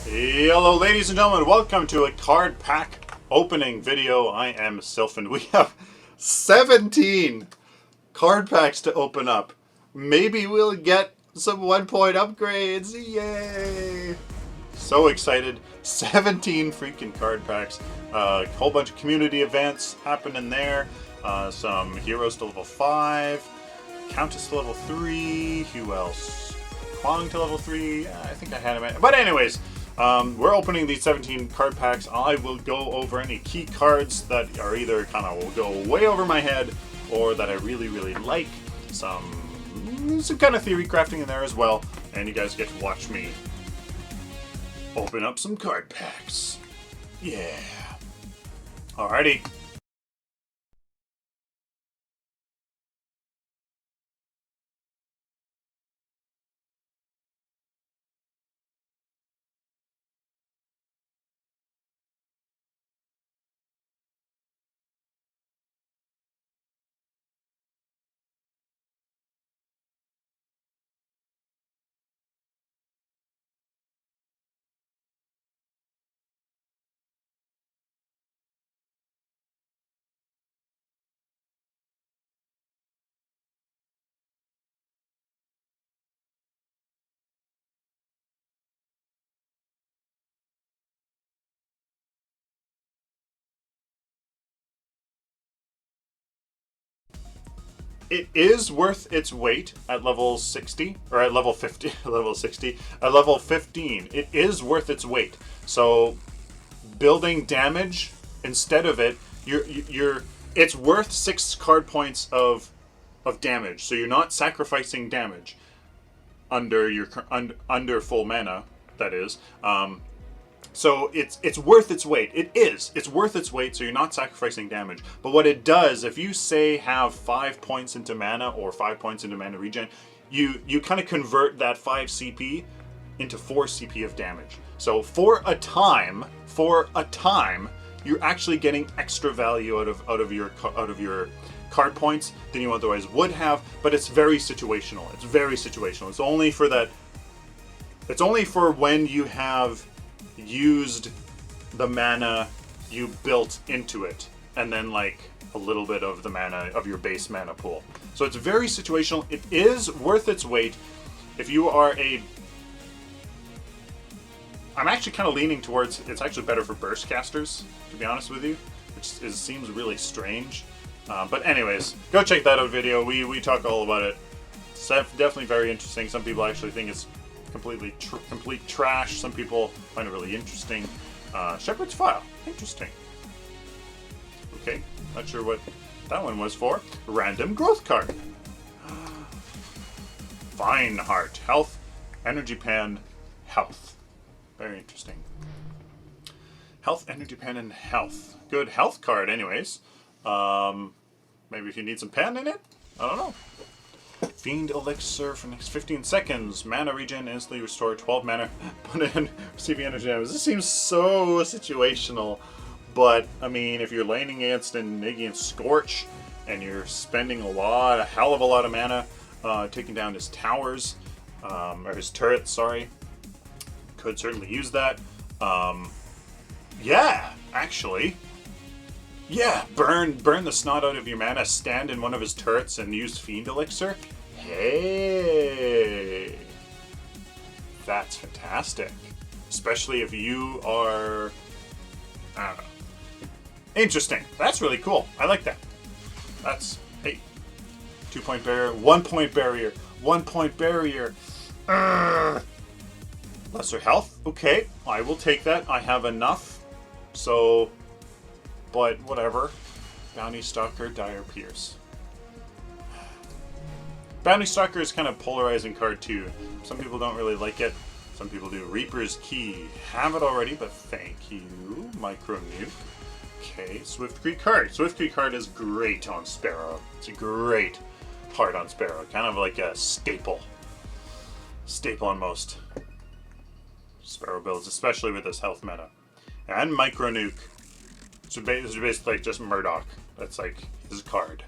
Hello ladies and gentlemen, welcome to a card pack opening video. I am Sylphin. We have 17 card packs to open up. Maybe we'll get some 1-point upgrades. Yay! So excited. 17 freaking card packs. A whole bunch of community events happening there. Some heroes to level 5. Countess to level 3. Who else? Kwong to level 3. I think I had him. But anyways, we're opening these 17 card packs. I will go over any key cards that are either kind of will go way over my head or that I really, really like. Some kind of theory crafting in there as well. And you guys get to watch me open up some card packs. Yeah. Alrighty. It is worth its weight at level 60, or at level 50, level 60, at level 15. It is worth its weight. So building damage instead of it, it's worth 6 card points of damage. So you're not sacrificing damage under your under full mana, that is. So it's worth its weight. It's worth its weight, so you're not sacrificing damage. But what it does, if you say have 5 points into mana or 5 points into mana regen, you kind of convert that 5 CP into 4 CP of damage. So for a time, you're actually getting extra value out of your card points than you otherwise would have. But it's very situational. It's very situational. It's only for that. It's only for when you have used the mana you built into it, and then like a little bit of the mana of your base mana pool. So it's very situational. It is worth its weight. If you are I'm actually kind of leaning towards it's actually better for burst casters, to be honest with you, which seems really strange. But anyways, go check that out video. We talk all about it. It's definitely very interesting. Some people actually think it's complete trash. Some people find it really interesting. Shepherd's File, interesting. Okay, not sure what that one was for. Random growth card. Fine Heart, health, energy pan, health. Very interesting. Health, energy pan, and health. Good health card, anyways. Maybe if you need some pan in it, I don't know. Fiend Elixir for next 15 seconds. Mana regen, instantly restore 12 mana. Put in receiving energy damage. This seems so situational. But, I mean, if you're laning against an Iggy and Scorch, and you're spending a hell of a lot of mana taking down his towers, or his turrets, sorry, could certainly use that. Yeah, actually. Yeah, burn the snot out of your mana, stand in one of his turrets, and use Fiend Elixir. Hey! That's fantastic. Especially if you are... I don't know. Interesting. That's really cool. I like that. That's... Hey. 2-point barrier. 1-point barrier. 1-point barrier. Lesser health. Okay. I will take that. I have enough. So... But whatever. Bounty Stalker, Dire Pierce. Bounty Stalker is kind of polarizing card too. Some people don't really like it. Some people do. Reaper's Key. Have it already, but thank you. Micro Nuke. Okay, Swift Creek card. Swift Creek card is great on Sparrow. It's a great card on Sparrow. Kind of like a staple. Staple on most Sparrow builds, especially with this health meta. And Micro Nuke. So basically like just Murdoch. That's like his card.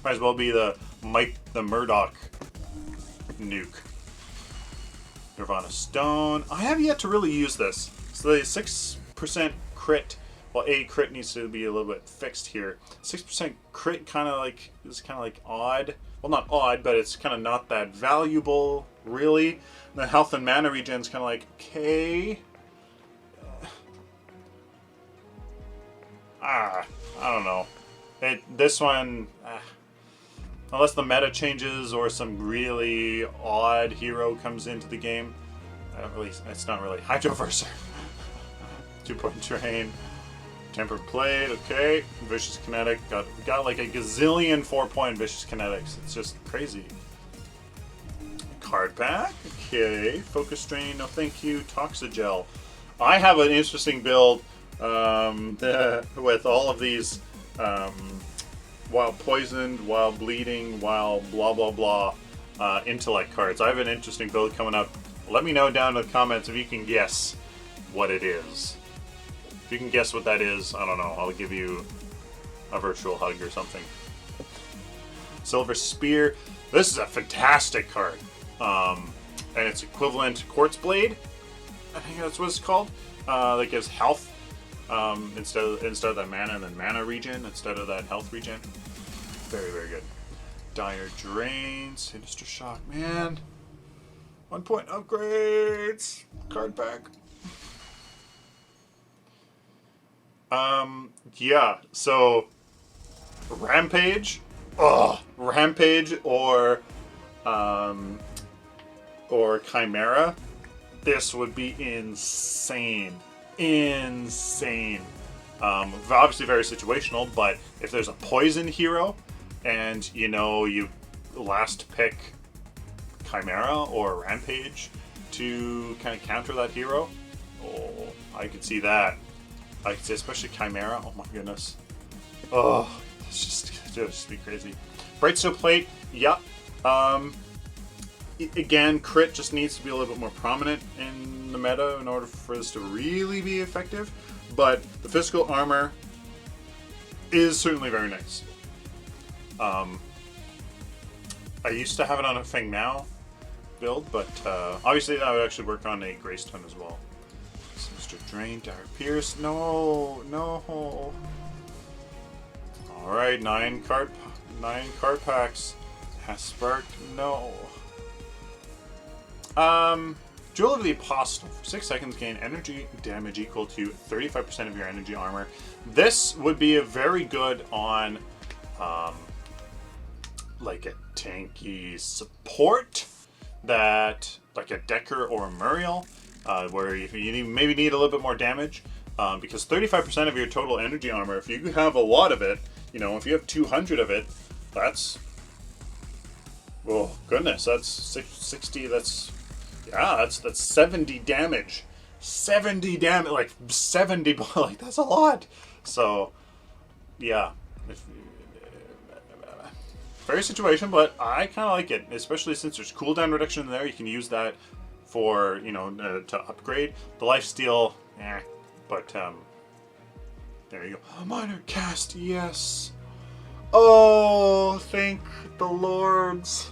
Might as well be the Murdoch nuke. Nirvana Stone. I have yet to really use this. So the 6% crit. Well, a crit needs to be a little bit fixed here. 6% crit kind of like is kind of like odd. Well, not odd, but it's kind of not that valuable, really. And the health and mana regen is kind of like okay. I don't know. This one, unless the meta changes or some really odd hero comes into the game, it's not really Hydroverser. 2-point drain. Tempered Blade, okay. Vicious Kinetic, got like a gazillion 4-point Vicious Kinetics. It's just crazy. Card pack, okay. Focus Drain, no thank you. Toxigel. I have an interesting build with all of these while poisoned, while bleeding, while blah blah blah intellect cards. I have an interesting build coming up. Let me know down in the comments if you can guess what it is. If you can guess what that is, I don't know, I'll give you a virtual hug or something. Silver Spear. This is a fantastic card. And it's equivalent to Quartz Blade. I think that's what it's called. That gives health instead of that mana and then mana regen instead of that health regen. Very, very good. Dire Drain. Sinister Shock. Man. 1-point upgrades. Card pack. Yeah, so Rampage, Rampage or Chimera, this would be insane, insane. Obviously very situational, but if there's a poison hero and you know you last pick Chimera or Rampage to kind of counter that hero, oh, I could see that. I could say, especially Chimera. Oh my goodness. Oh, it's just be crazy. Brightstone Plate. Yep. Again, crit just needs to be a little bit more prominent in the meta in order for this to really be effective. But the physical armor is certainly very nice. I used to have it on a Feng Mao build, but obviously that would actually work on a Greystone as well. Drain, Dire Pierce, no. Alright, 9 card packs. Has sparked, no. Jewel of the Apostle. For 6 seconds, gain energy damage equal to 35% of your energy armor. This would be a very good on like a tanky support that, like a Decker or a Muriel. Where you maybe need a little bit more damage, because 35% of your total energy armor, if you have a lot of it, you know, if you have 200 of it, that's, oh goodness, that's 60, that's 70 damage. 70 damage, like 70, like that's a lot. So, yeah. Very situation, but I kind of like it, especially since there's cooldown reduction in there. You can use that for, you know, to upgrade. The lifesteal, but there you go. Minor Cast, yes. Oh, thank the lords.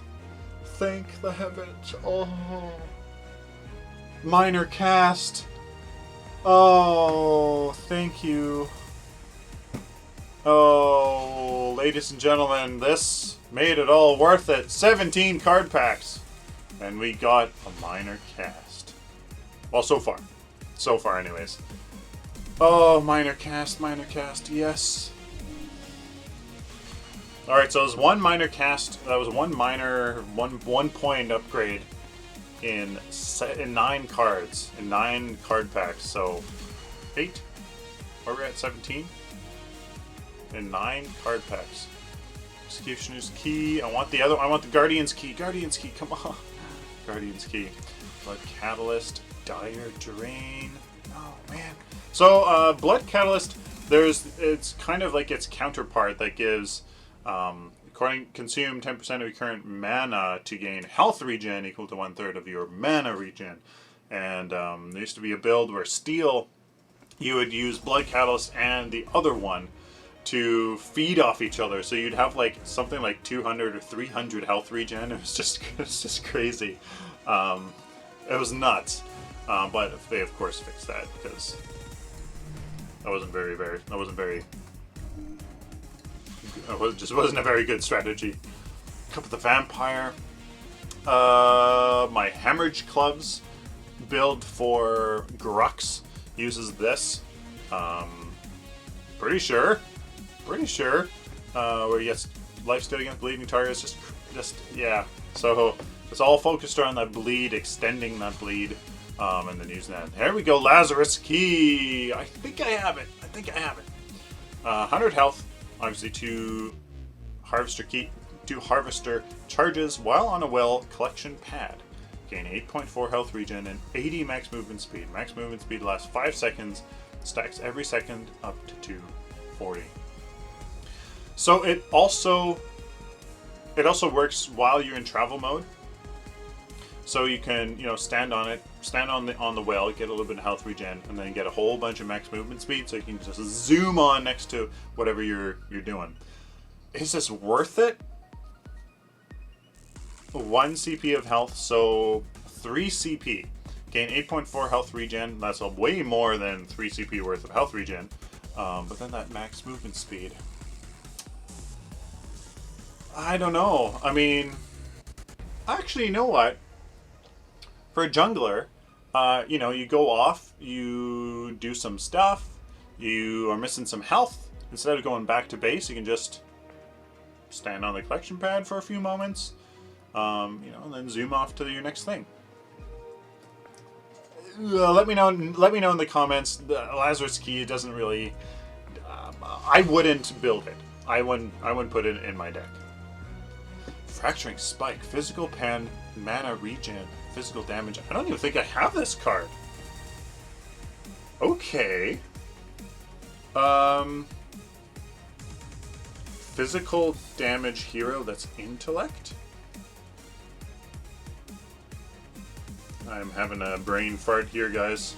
Thank the heavens. Oh. Minor Cast. Oh, thank you. Oh, ladies and gentlemen, this made it all worth it. 17 card packs. And we got a Minor Cast. Well, so far. So far, anyways. Oh, Minor Cast, yes. Alright, so it was one Minor Cast. That was one minor, one point upgrade in 9 cards. In 9 card packs. So, 8? Are we at 17? In 9 card packs. Executioner's Key. I want the Guardian's Key. Guardian's Key, come on. Guardian's Key. Blood Catalyst. Dire Drain. Oh, man. So, Blood Catalyst, it's kind of like its counterpart that gives, consume 10% of your current mana to gain health regen equal to 1/3 of your mana regen. And there used to be a build where Steel, you would use Blood Catalyst and the other one to feed off each other, so you'd have like something like 200 or 300 health regen. It's just crazy. It was nuts. But they of course fixed that because that wasn't very. Just wasn't a very good strategy. Cup of the Vampire. My Hemorrhage Clubs build for Grux uses this. Pretty sure. Where he gets life steal against bleeding targets. Just yeah. So it's all focused around that bleed, extending that bleed, and then using that. There we go, Lazarus Key. I think I have it. 100 health. Obviously, 2 harvester charges while on a well collection pad. Gain 8.4 health regen and 80 max movement speed. Max movement speed lasts 5 seconds. Stacks every second up to 240. So it also works while you're in travel mode. So you can, stand on the well, get a little bit of health regen, and then get a whole bunch of max movement speed, so you can just zoom on next to whatever you're doing. Is this worth it? 1 CP of health, so 3 CP. Gain 8.4 health regen. That's way more than 3 CP worth of health regen. But then that max movement speed. I don't know. I mean, actually, you know what? For a jungler, you go off, you do some stuff, you are missing some health. Instead of going back to base, you can just stand on the collection pad for a few moments, and then zoom off to your next thing. Let me know in the comments. The Lazarus Key doesn't really. I wouldn't build it. I wouldn't put it in my deck. Fracturing Spike, physical pen, mana regen, physical damage. I don't even think I have this card. Okay. Physical damage hero that's intellect. I'm having a brain fart here, guys.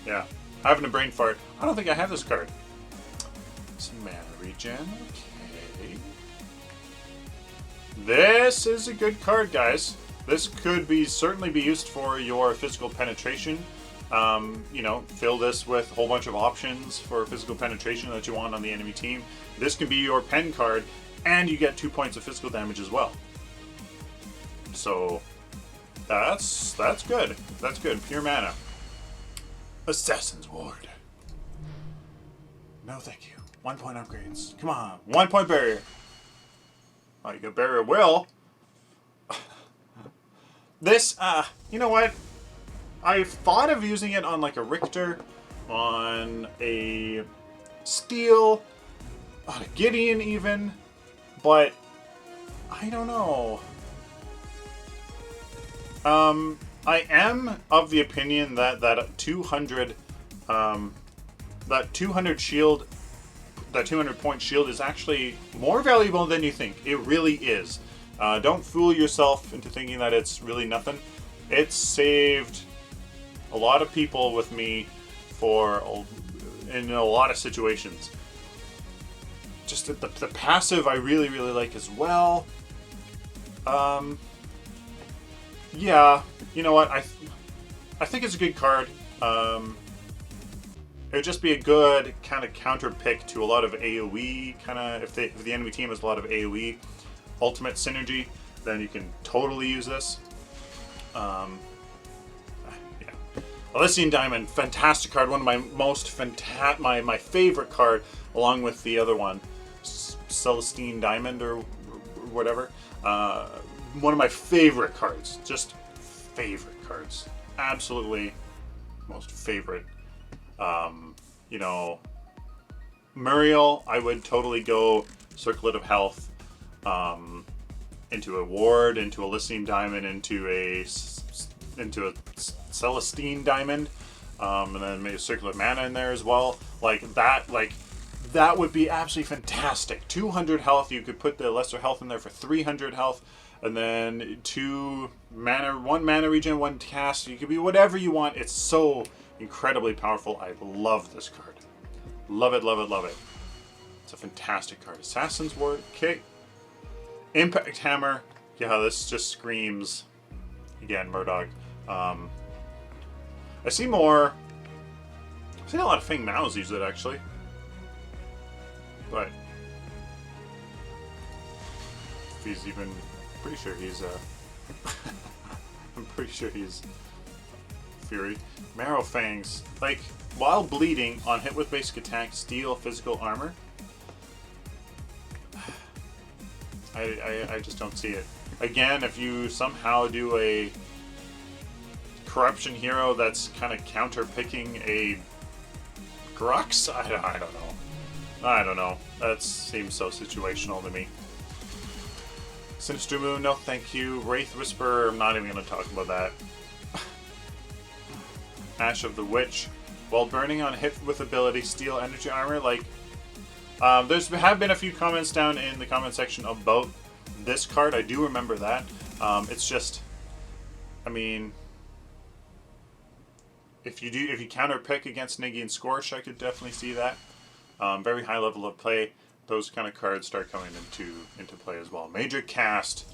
Yeah, having a brain fart. I don't think I have this card. Some mana regen. Okay. This is a good card, guys. This could certainly be used for your physical penetration. Fill this with a whole bunch of options for physical penetration that you want on the enemy team. This can be your pen card, and you get 2 points of physical damage as well. So that's good. That's good. Pure mana. Assassin's Ward. No, thank you. 1 point upgrades. Come on. 1 point barrier. Oh, you got barrier will. This, you know what? I've thought of using it on like a Richter, on a Steel, on a Gideon even, but I don't know. I am of the opinion that 200 shield, that 200 point shield is actually more valuable than you think. It really is. Don't fool yourself into thinking that it's really nothing. It's saved a lot of people with me in a lot of situations. Just the passive I really like as well. Yeah, you know what? I think it's a good card. It would just be a good kind of counter pick to a lot of AoE kind of. If the enemy team has a lot of AoE ultimate synergy, then you can totally use this. Yeah, Elysian Diamond, fantastic card. One of my most my favorite card, along with the other one, Celestine Diamond or whatever. One of my favorite cards. Just favorite cards. Absolutely most favorite. Muriel, I would totally go Circlet of Health, into a Ward, into Elysian Diamond, into a Celestine Diamond, and then maybe a Circlet Mana in there as well. That would be absolutely fantastic. 200 health, you could put the lesser health in there for 300 health, and then 1 mana regen, 1 cast. You could be whatever you want. It's so incredibly powerful. I love this card. Love it. It's a fantastic card. Assassin's Ward. Okay. Impact Hammer. Yeah, this just screams again, Murdoch. I see more. I've seen a lot of Feng Maos use it actually, but if he's even, pretty sure he's I'm pretty sure he's Fury. Marrow Fangs, like while bleeding on hit with basic attack, steal physical armor. I just don't see it. Again, if you somehow do a corruption hero that's kind of counter picking a Grux, I don't know. I don't know. That seems so situational to me. Sinister Moon, no thank you. Wraith Whisperer, I'm not even going to talk about that. Ash of the Witch. While burning on hit with ability, steal energy armor. Like, there's have been a few comments down in the comment section about this card. I do remember that. It's just, I mean, if you counter pick against Niggy and Scorch, I could definitely see that. Very high level of play. Those kind of cards start coming into play as well. Major Cast,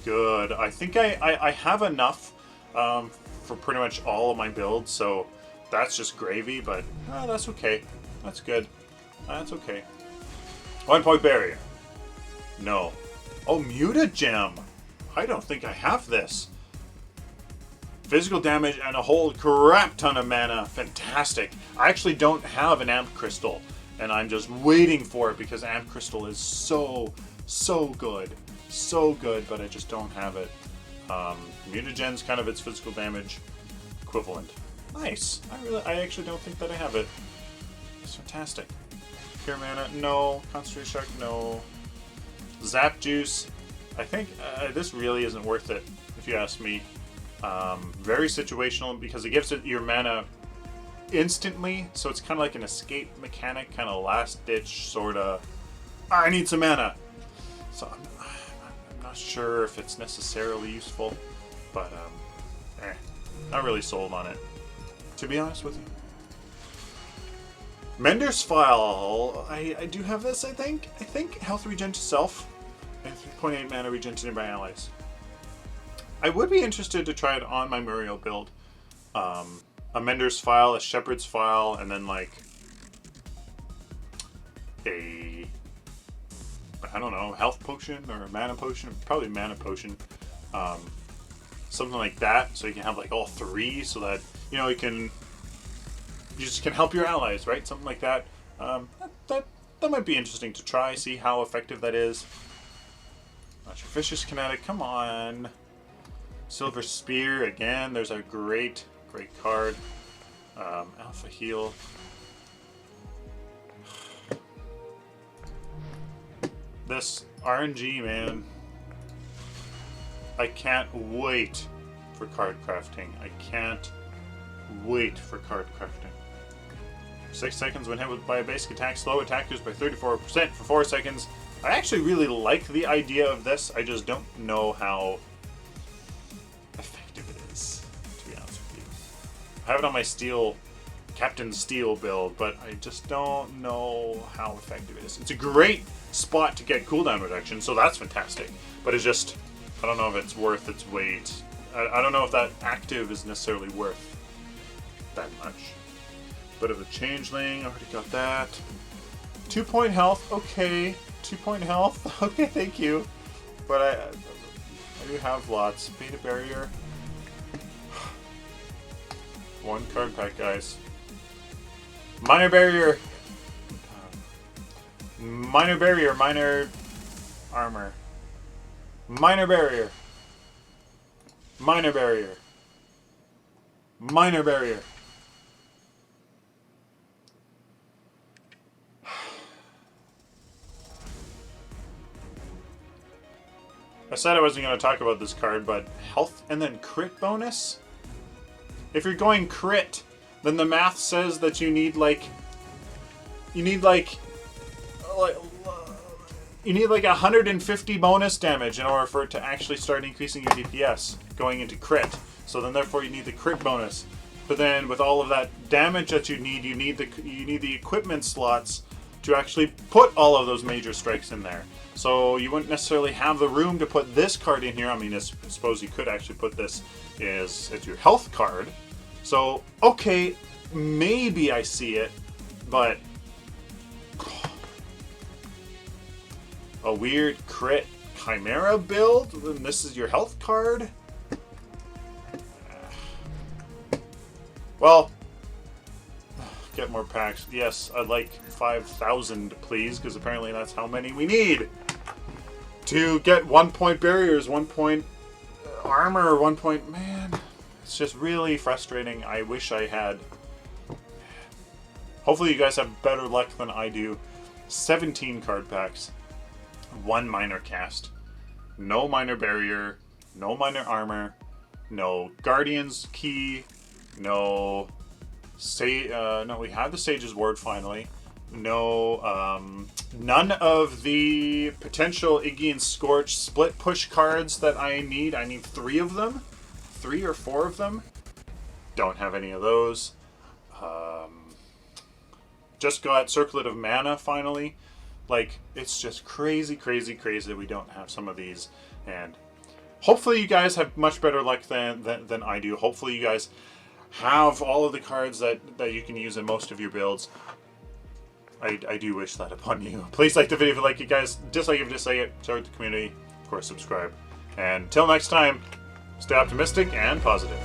good. I think I have enough for pretty much all of my builds, so that's just gravy. But that's okay. That's good. That's okay. 1 point barrier. No. Oh, Mutagem. I don't think I have this. Physical damage and a whole crap ton of mana. Fantastic. I actually don't have an Amp Crystal, and I'm just waiting for it because Amp Crystal is so good. So good, but I just don't have it. Mutagen's kind of its physical damage equivalent. Nice. I actually don't think that I have it. It's fantastic. Pure Mana, no. Concentrate Shark, no. Zap Juice, I think this really isn't worth it, if you ask me. Very situational because it gives it your mana instantly, so it's kind of like an escape mechanic, kind of last ditch sort of. I need some mana, so I'm not sure if it's necessarily useful, but not really sold on it, to be honest with you. Mender's File, I do have this. I think health regen to self and 3.8 mana regen to nearby allies. I would be interested to try it on my Muriel build. A Mender's File, a Shepherd's File, and then like a, I don't know, health potion or a mana potion, probably mana potion, something like that. So you can have like all three, so that you just can help your allies, right? Something like that. That might be interesting to try. See how effective that is. Not your Vicious Kinetic. Come on. Silver Spear again. There's a great card. Alpha Heal. This RNG, man. I can't wait for card crafting. I can't wait for card crafting. 6 seconds when hit by a basic attack, slow attackers by 34% for 4 seconds. I actually really like the idea of this. I just don't know how effective it is, to be honest with you. I have it on my Captain Steel build, but I just don't know how effective it is. It's a great spot to get cooldown reduction, so that's fantastic. But it's just, I don't know if it's worth its weight. I don't know if that active is necessarily worth that much. Bit of a changeling, already got that. 2 point health, okay. 2 point health, okay, thank you. But I do have lots. Beta Barrier. 1 card pack, guys. Minor Barrier. Minor Barrier, Minor Armor. Minor Barrier. Minor Barrier. Minor Barrier. I said I wasn't going to talk about this card, but health and then crit bonus? If you're going crit, then the math says that you need like 150 bonus damage in order for it to actually start increasing your DPS going into crit. So then therefore you need the crit bonus. But then with all of that damage that you need the equipment slots to actually put all of those major strikes in there. So you wouldn't necessarily have the room to put this card in here. I mean, I suppose you could actually put this as your health card. So, okay, maybe I see it, but a weird crit Chimera build, and this is your health card? Well, get more packs. Yes, I'd like 5,000, please, because apparently that's how many we need to get 1 point barriers, 1 point armor, 1 point... Man, it's just really frustrating. I wish I had... Hopefully you guys have better luck than I do. 17 card packs, 1 minor cast, no minor barrier, no minor armor, no Guardian's Key, no... no, we have the Sage's Ward finally. No, none of the potential Iggy and Scorch split push cards that I need. I need 3 of them. 3 or 4 of them. Don't have any of those. Just got Circlet of Mana finally. Like, it's just crazy, crazy, crazy that we don't have some of these. And hopefully you guys have much better luck than I do. Hopefully you guys have all of the cards that you can use in most of your builds. I do wish that upon you. Please like the video if you like it, guys. Dislike it if you dislike it. Share with the community. Of course, subscribe. And until next time, stay optimistic and positive.